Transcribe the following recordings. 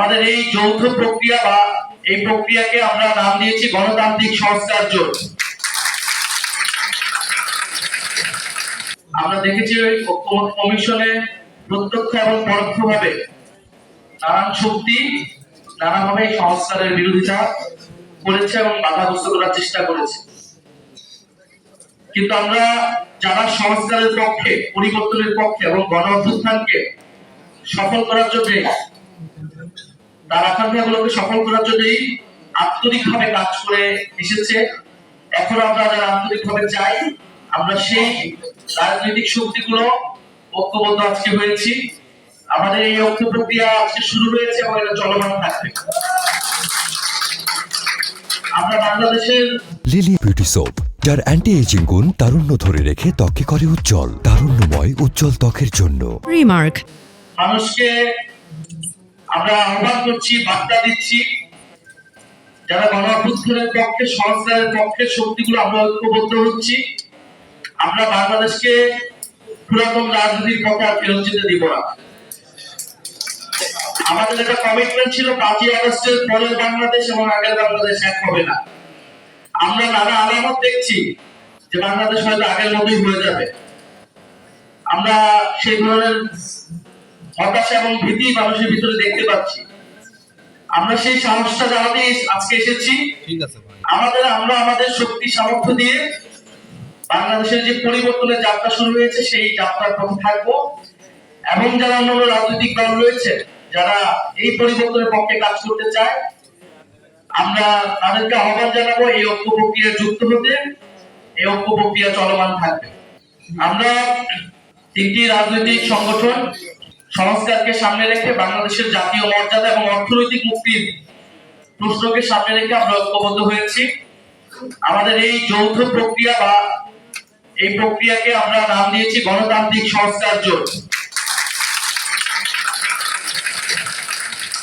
আমাদের এই যৌথ প্রক্রিয়া বা এই প্রক্রিয়াকে আমরা নাম দিয়েছি গণতান্ত্রিক সংস্কার জোট। আমরা দেখেছি ঐক্যমত কমিশনে প্রত্যক্ষ এবং পরোক্ষভাবে নানান শক্তি নানাভাবে সংস্কারের বিরোধিতা করেছে এবং বাধাগ্রস্ত করার চেষ্টা করেছে, কিন্তু আমরা যারা সংস্কারের পক্ষে, পরিবর্তনের পক্ষে এবং গণ অভ্যুত্থানকে সফল করার জন্য, তার আকাঙ্ক্ষাগুলোকে সফল করার জন্যই আন্তরিকভাবে কাজ করে এসেছে। এখন আমরা যারা আন্তরিকভাবে চাই, আমরা সেই রাজনৈতিক শক্তিগুলো ঐক্যবদ্ধ আজকে হয়েছি। আমাদের এই ঐক্য প্রক্রিয়া আজকে শুরু হয়েছে এবং এটা চলমান থাকবে। আমরা বাংলাদেশের লিলি বিউটি সোপ, যার অ্যান্টি এজিং গুণ তারুণ্য ধরে রেখে ত্বকে করে উজ্জ্বল, তারুণ্যময় উজ্জ্বল ত্বকের জন্য। রিমার্ক। মানুষকে আমরা আহ্বান করছি, বার্তা দিচ্ছি, যারা গণ অভ্যুত্থানের পক্ষে, সংস্কারের পক্ষে শক্তিগুলো আমরা ঐক্যবদ্ধ হচ্ছি। আমরা বাংলাদেশকে পুরাতন রাজনীতির পথে আর ফেরত যেতে দিব না। আমাদের একটা কমিটমেন্ট ছিল 5ই আগস্টের পরের বাংলাদেশ এবং আগের বাংলাদেশ এক হবে না। আমরা নানা আলামত দেখছি যে বাংলাদেশ হয়তো আগের মতোই হয়ে যাবে। আমরা সেই ধরনের হতাশা এবং ভীতি মানুষের ভিতরে দেখতে পাচ্ছি। আমরা সেই সাহসটা জানাতে আজকে এসেছি। আমরা আমাদের শক্তি সামর্থ্য দিয়ে বাংলাদেশের যে পরিবর্তনের যাত্রা শুরু হয়েছে সেই যাত্রার পথে থাকবো, এবং যারা অন্যান্য রাজনৈতিক দল রয়েছে যারা এই পরিবর্তনের পক্ষে কাজ করতে চায়, আমরা তাদেরকে আহ্বান জানাবো এই ঐক্য প্রক্রিয়ায় যুক্ত হতে। এই ঐক্য প্রক্রিয়া চলমান থাকবে। আমরা 3টি রাজনৈতিক সংগঠন সংস্কারকে সামনে রেখে বাংলাদেশের জাতীয় মর্যাদা এবং অর্থনৈতিক মুক্তির প্রশ্নকে সামনে রেখে আমরা ঐক্যবদ্ধ হয়েছি। আমাদের এই যৌথ প্রক্রিয়া বা এই প্রক্রিয়াকে আমরা নাম দিয়েছি গণতান্ত্রিক সংস্কার জোট।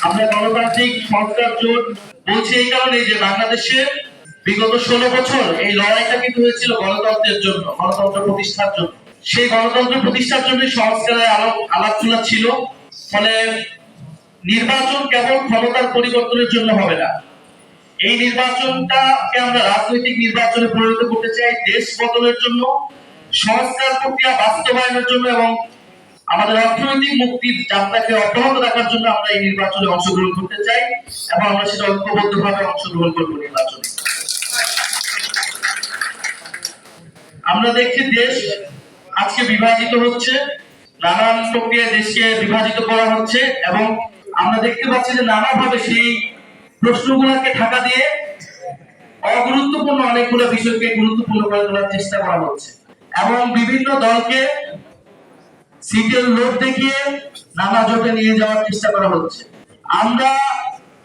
আমরা গণতান্ত্রিক সংস্কার জোট বলছি এই কারণে যে বাংলাদেশে বিগত 16 বছর এই লড়াইটা কিন্তু হয়েছিল গণতন্ত্রের জন্য, গণতন্ত্র প্রতিষ্ঠার জন্য। সেই গণতন্ত্র প্রতিষ্ঠার জন্য সংস্কারের আলাপ তোলা ছিল। ফলে নির্বাচন কেবল ক্ষমতার পরিবর্তনের জন্য হবে না। এই নির্বাচনটাকে আমরা রাজনৈতিক নির্বাচনে পরিণত করতে চাই দেশ বদলের জন্য, সংস্কার প্রক্রিয়া বাস্তবায়নের জন্য এবং আমাদের অর্থনৈতিক মুক্তির যাত্রাকে অব্যাহত রাখার জন্য আমরা এই নির্বাচনে অংশগ্রহণ করতে চাই এবং আমরা সেটা ঐক্যবদ্ধভাবে অংশগ্রহণ করবো নির্বাচনে। আমরা দেখছি দেশ আজকে বিভাজিত হচ্ছে, নানান প্রক্রিয়ায় দেশকে বিভাজিত করা হচ্ছে এবং আমরা দেখতে পাচ্ছি যে নানাভাবে সেই প্রশ্নগুলোকে ঢাকা দিয়ে অগুরুত্বপূর্ণ অনেকগুলো বিষয়কে গুরুত্বপূর্ণ করে তোলার চেষ্টা করা হচ্ছে এবং বিভিন্ন দলকে সিটের লোভ দেখিয়ে নানা জোটে নিয়ে যাওয়ার চেষ্টা করা হচ্ছে। আমরা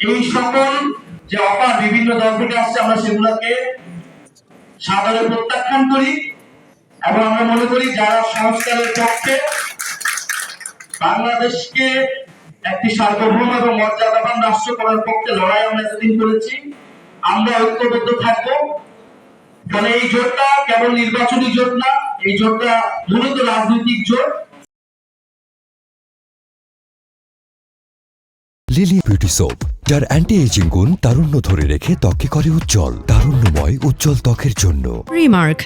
এই সকল যে অফার বিভিন্ন দল থেকে আসছে, আমরা সেগুলোকে সাদরে প্রত্যাখ্যান করি এবং আমরা মনে করি যারা সংস্কারের পক্ষে, বাংলাদেশকে একটি সার্বভৌম এবং মর্যাদাবান রাষ্ট্র করার পক্ষে লড়াই আমরা এতদিন করেছি, আমরা ঐক্যবদ্ধ থাকবো। ফলে এই জোটটা কেবল নির্বাচনী জোট না, এই জোটটা মূলত রাজনৈতিক জোট। লিলি বিউটি সোপ, যার অ্যান্টি এজিং গুণ তারুণ্য ধরে রেখে ত্বকে করে উজ্জ্বল, তারুণ্যময় উজ্জ্বল ত্বকের জন্য। রিমার্ক।